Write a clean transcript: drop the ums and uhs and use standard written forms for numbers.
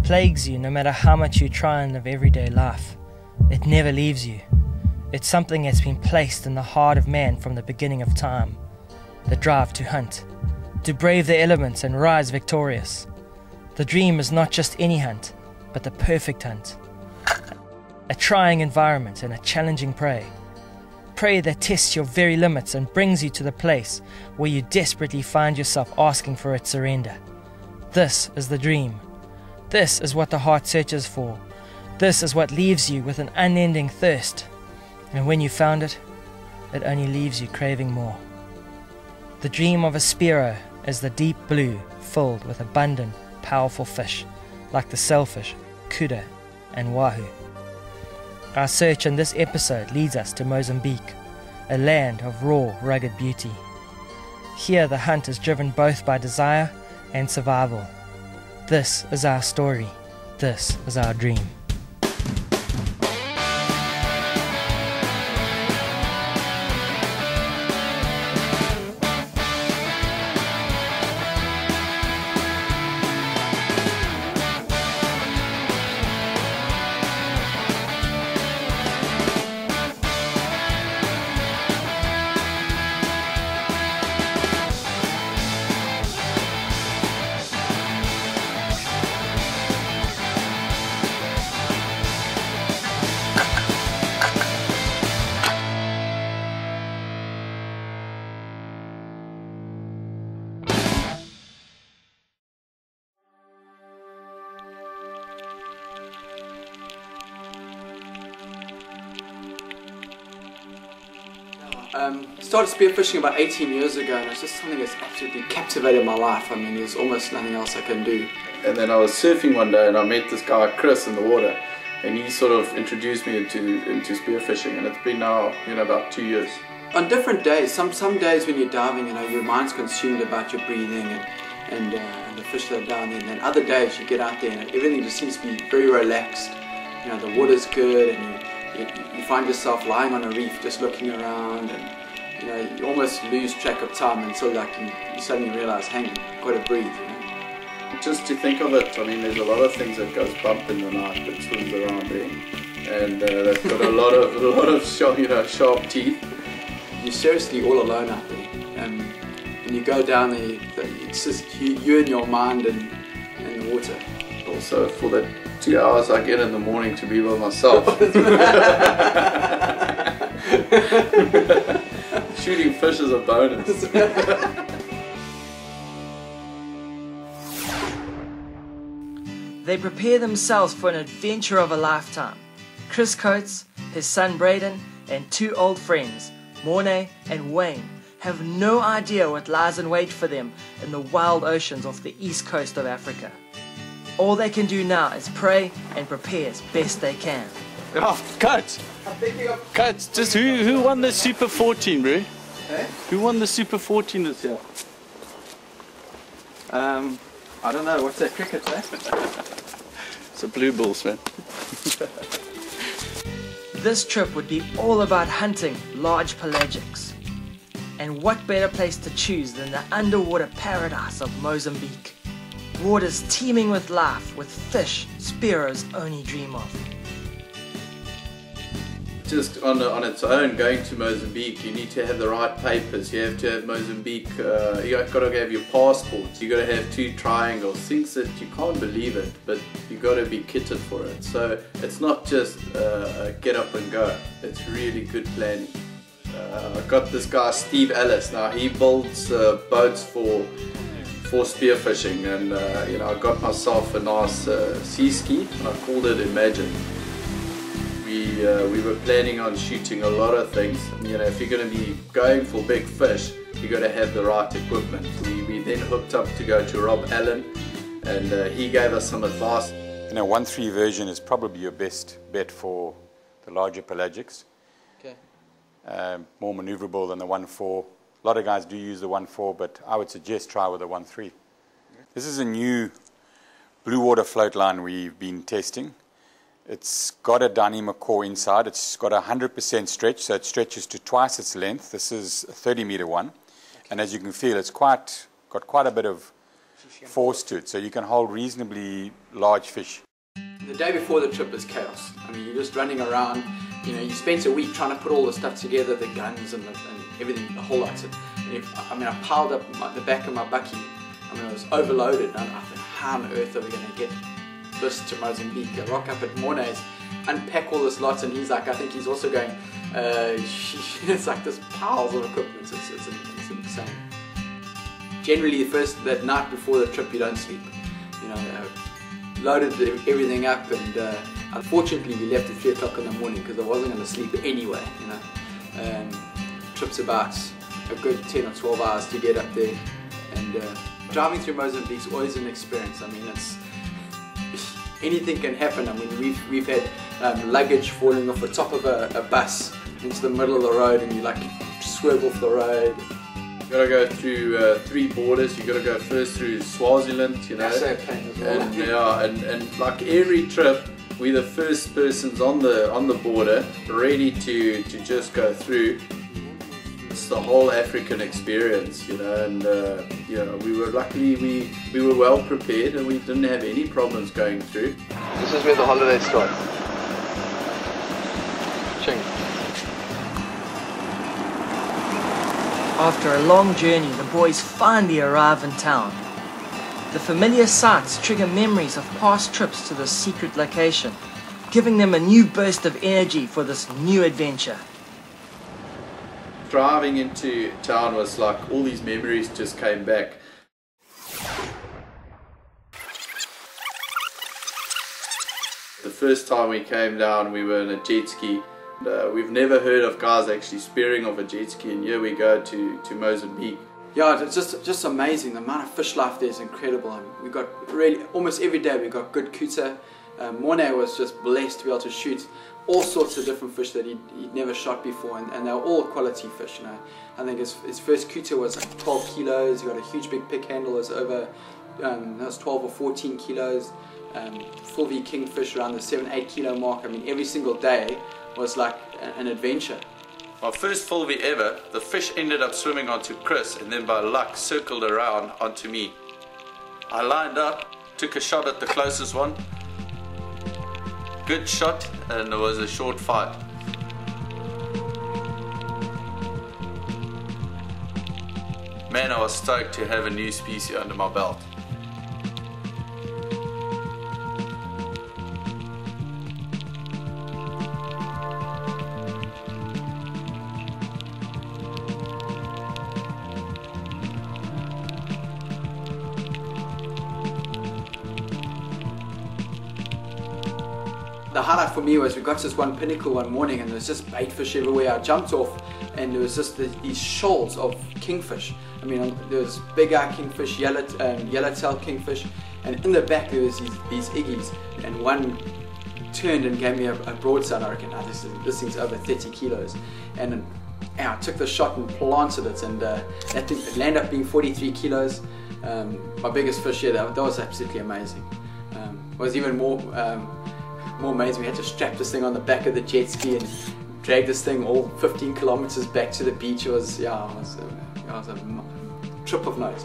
plagues you no matter how much you try and live everyday life. It never leaves you. It's something that's been placed in the heart of man from the beginning of time. The drive to hunt, to brave the elements and rise victorious. The dream is not just any hunt, but the perfect hunt. A trying environment and a challenging prey. Prey that tests your very limits and brings you to the place where you desperately find yourself asking for its surrender. This is the dream. This is what the heart searches for. This is what leaves you with an unending thirst. And when you found it, it only leaves you craving more. The dream of a spearo is the deep blue filled with abundant, powerful fish, like the sailfish, kudu, and wahoo. Our search in this episode leads us to Mozambique, a land of raw, rugged beauty. Here the hunt is driven both by desire and survival. This is our story. This is our dream. Started spearfishing about 18 years ago, and it's just something that's absolutely captivated my life. I mean, there's almost nothing else I can do. And then I was surfing one day and I met this guy Chris in the water, and he sort of introduced me into spearfishing, and it's been now, about 2 years. On different days, some days when you're diving, your mind's consumed about your breathing and the fish that are down there, and then other days you get out there and everything just seems to be very relaxed. The water's good, and you find yourself lying on a reef just looking around, and you almost lose track of time until you suddenly realize, hang on, I've got to breathe. Just to think of it, I mean, there's a lot of things that goes bump in the night that swims around there, and they've got a lot of sharp teeth. You're seriously all alone out there, and you go down there, it's just you and your mind and the water. Also, for the 2 hours I get in the morning to be by myself. Shooting fish is a bonus. They prepare themselves for an adventure of a lifetime. Chris Coates, his son Braden, and two old friends, Morne and Wayne, have no idea what lies in wait for them in the wild oceans off the east coast of Africa. All they can do now is pray and prepare as best they can. Oh, Coates! Coates, just who won the Super 14, bro? Eh? Who won the Super 14 this year? I don't know, what's that, cricket, eh? It's a Blue Bulls, man. This trip would be all about hunting large pelagics. And what better place to choose than the underwater paradise of Mozambique? Waters teeming with life, with fish spearos only dream of. Just on its own, going to Mozambique, you need to have the right papers. You have to have Mozambique, you've got to have your passports, you've got to have 2 triangles, things that you can't believe it, but you've got to be kitted for it. So it's not just get up and go, it's really good planning. I got this guy Steve Ellis. Now he builds boats for spearfishing, and I got myself a nice sea ski, and I called it Imagine. We were planning on shooting a lot of things. If you're going to be going for big fish, you got to have the right equipment. We then hooked up to go to Rob Allen, and he gave us some advice. 1.3 version is probably your best bet for the larger pelagics. Okay. More maneuverable than the 1.4. A lot of guys do use the 1.4, but I would suggest try with the 1.3. This is a new blue water float line we've been testing. It's got a dynamic core inside. It's got a 100% stretch, so it stretches to twice its length. This is a 30-meter one, and as you can feel, it's got quite a bit of force to it, so you can hold reasonably large fish. The day before the trip is chaos. I mean, you're just running around, you know, you spent a week trying to put all the stuff together, the guns and everything, the whole lot. And I piled up the back of my bakkie. I mean, I was overloaded, and I thought, how on earth are we going to get this to Mozambique? I rock up at Morne's, unpack all this lot, and he's like, I think he's also going, it's like this piles of equipment, it's insane. Generally, that night before the trip, you don't sleep. You know, loaded everything up, and unfortunately we left at 3 o'clock in the morning because I wasn't going to sleep anyway. You know, trip's about a good 10 or 12 hours to get up there, and driving through Mozambique is always an experience. I mean, it's anything can happen. I mean, we've had luggage falling off the top of a bus into the middle of the road, and you like swerve off the road. You gotta go through 3 borders. You gotta go first through Swaziland, you know. That's a pain as well. And yeah, and like every trip, we're the first persons on the border, ready to just go through. It's the whole African experience, you know. And you know, we were luckily we were well prepared, and we didn't have any problems going through. This is where the holiday starts. Ching. After a long journey, the boys finally arrive in town. The familiar sights trigger memories of past trips to this secret location, giving them a new burst of energy for this new adventure. Driving into town was like all these memories just came back. The first time we came down, we were in a jet ski. We've never heard of guys actually spearing off a jet ski, and here we go to Mozambique. Yeah, it's just amazing. The amount of fish life there is incredible. I mean, we got really almost every day we got good kuta. Morne was just blessed to be able to shoot all sorts of different fish that he'd never shot before, and they were all quality fish. You know, I think his first kuta was like 12 kilos. He got a huge big pick handle. It was over that was 12 or 14 kilos. Full V kingfish around the 7-8 kilo mark. I mean, every single day was like an adventure. My first full V ever, the fish ended up swimming onto Chris, and then by luck circled around onto me. I lined up, took a shot at the closest one. Good shot, and it was a short fight. Man, I was stoked to have a new species under my belt. The highlight for me was we got to this one pinnacle one morning, and there was just bait fish everywhere. I jumped off, and there was just these shoals of kingfish. I mean, there was big-eye kingfish, yellow-tailed kingfish, and in the back there was these iggies, and one turned and gave me a broadside. I reckon, this thing's over 30 kilos, and I took the shot and planted it, and that thing landed up being 43 kilos. My biggest fish here. That was absolutely amazing. It was even more amazing. We had to strap this thing on the back of the jet ski and drag this thing all 15 kilometers back to the beach. It was a trip of note.